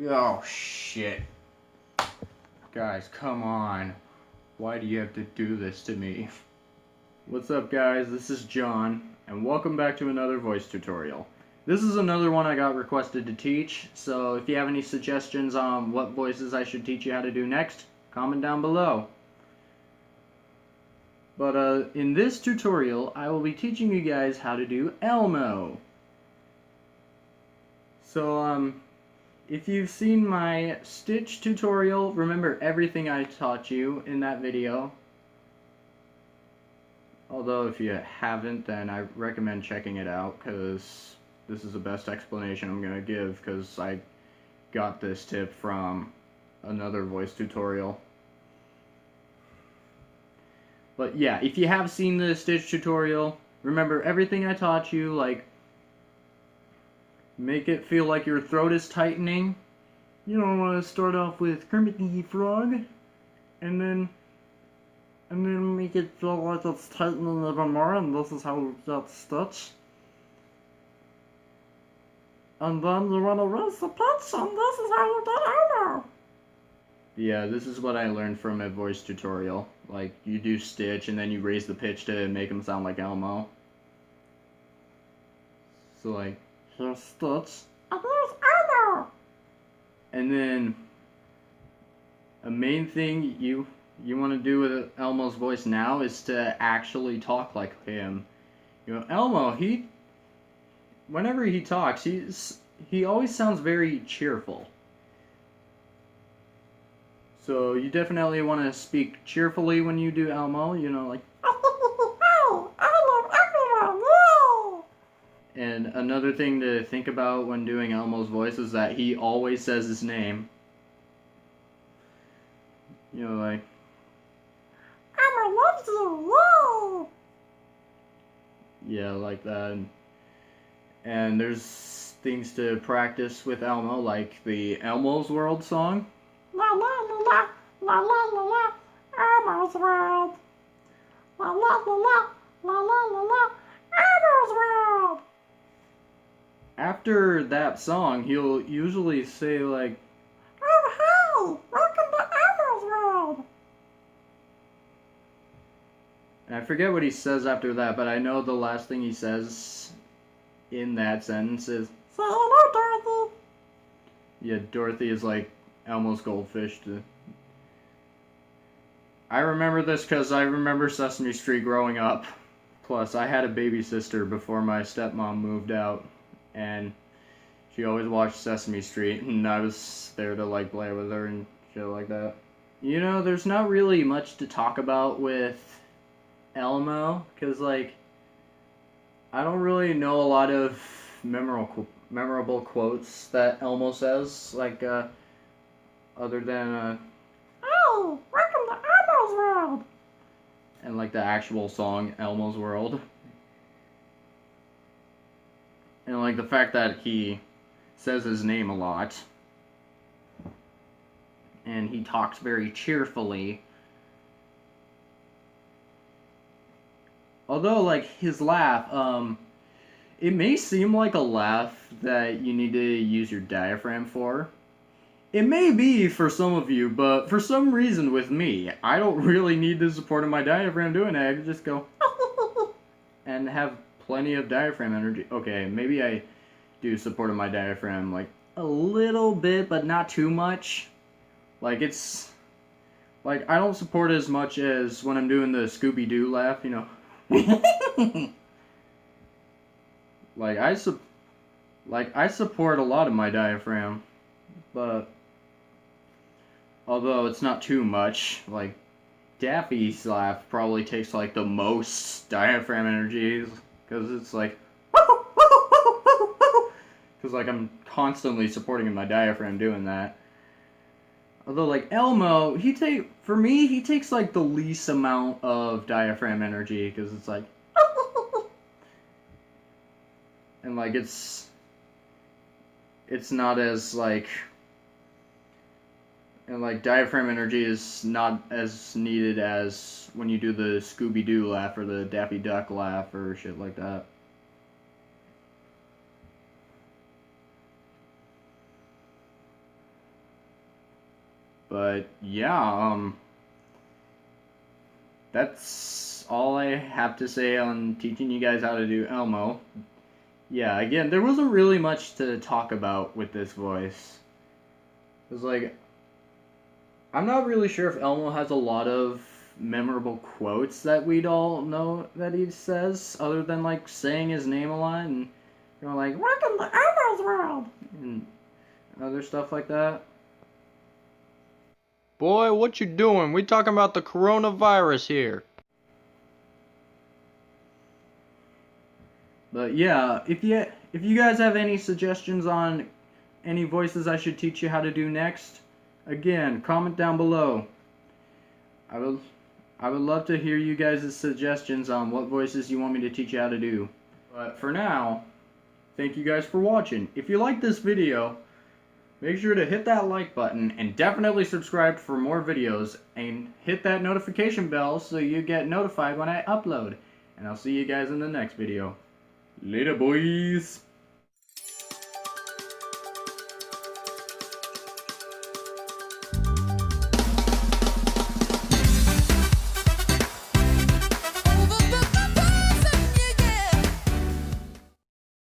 Oh, shit. Guys, come on. Why do you have to do this to me? What's up, guys? This is John, and welcome back to another voice tutorial. This is another one I got requested to teach, so if you have any suggestions on what voices I should teach you how to do next, comment down below. But in this tutorial, I will be teaching you guys how to do Elmo. So, if you've seen my Stitch tutorial, remember everything I taught you in that video. Although if you haven't, then I recommend checking it out, because this is the best explanation I'm going to give, because I got this tip from another voice tutorial. But yeah, if you have seen the Stitch tutorial, remember everything I taught you, like make it feel like your throat is tightening. You don't want to start off with Kermit the Frog, and then make it feel like it's tightening even more, and this is how you get Stitch. And then you want to raise the pitch, and this is how you get Elmo. Yeah, this is what I learned from a voice tutorial. Like, you do Stitch, and then you raise the pitch to make him sound like Elmo. So like, here's Stitch, and here's Elmo! And then, a main thing you want to do with Elmo's voice now is to actually talk like him. You know, Elmo, whenever he talks, he always sounds very cheerful. So you definitely want to speak cheerfully when you do Elmo, you know, like, oh, I love everyone, yeah! And another thing to think about when doing Elmo's voice is that he always says his name. You know, like, Elmo loves you, whoa! Yeah, like that. And there's things to practice with Elmo, like the Elmo's World song. La la la la, la la la la, Elmo's World. La la la la, la la la la, Elmo's World. After that song, he'll usually say like, oh hi, welcome to Elmo's World. And I forget what he says after that, but I know the last thing he says in that sentence is, say hello, Dorothy. Yeah, Dorothy is like Elmo's goldfish. I remember this because I remember Sesame Street growing up. Plus, I had a baby sister before my stepmom moved out, and she always watched Sesame Street, and I was there to like play with her and shit like that. You know, there's not really much to talk about with Elmo, because like, I don't really know a lot of memorable quotes that Elmo says, like, other than, oh, welcome to Elmo's World! And, like, the actual song, Elmo's World. And, like, the fact that he says his name a lot. And he talks very cheerfully. Although, like, his laugh, it may seem like a laugh that you need to use your diaphragm for. It may be for some of you, but for some reason with me, I don't really need the support of my diaphragm doing it. I can just go and have plenty of diaphragm energy. Okay, maybe I do support of my diaphragm like a little bit, but not too much. Like it's like I don't support as much as when I'm doing the Scooby-Doo laugh, you know. Like I support a lot of my diaphragm, but although it's not too much, like Daffy's laugh probably takes like the most diaphragm energy, because it's like, because like I'm constantly supporting my diaphragm doing that. Although like Elmo, he takes like the least amount of diaphragm energy, because it's like, and like it's not as like, and like diaphragm energy is not as needed as when you do the Scooby-Doo laugh or the Daffy Duck laugh or shit like that. But yeah, that's all I have to say on teaching you guys how to do Elmo. Yeah, again, there wasn't really much to talk about with this voice. It was like, I'm not really sure if Elmo has a lot of memorable quotes that we'd all know that he says, other than like saying his name a lot and like, welcome to Elmo's world, and other stuff like that. Boy, what you doing? We talking about the coronavirus here. But yeah, if you guys have any suggestions on any voices I should teach you how to do next, again, comment down below. I would I would love to hear you guys' suggestions on what voices you want me to teach you how to do. But for now, thank you guys for watching. If you like this video, make sure to hit that like button and definitely subscribe for more videos and hit that notification bell so you get notified when I upload. And I'll see you guys in the next video. Later, boys!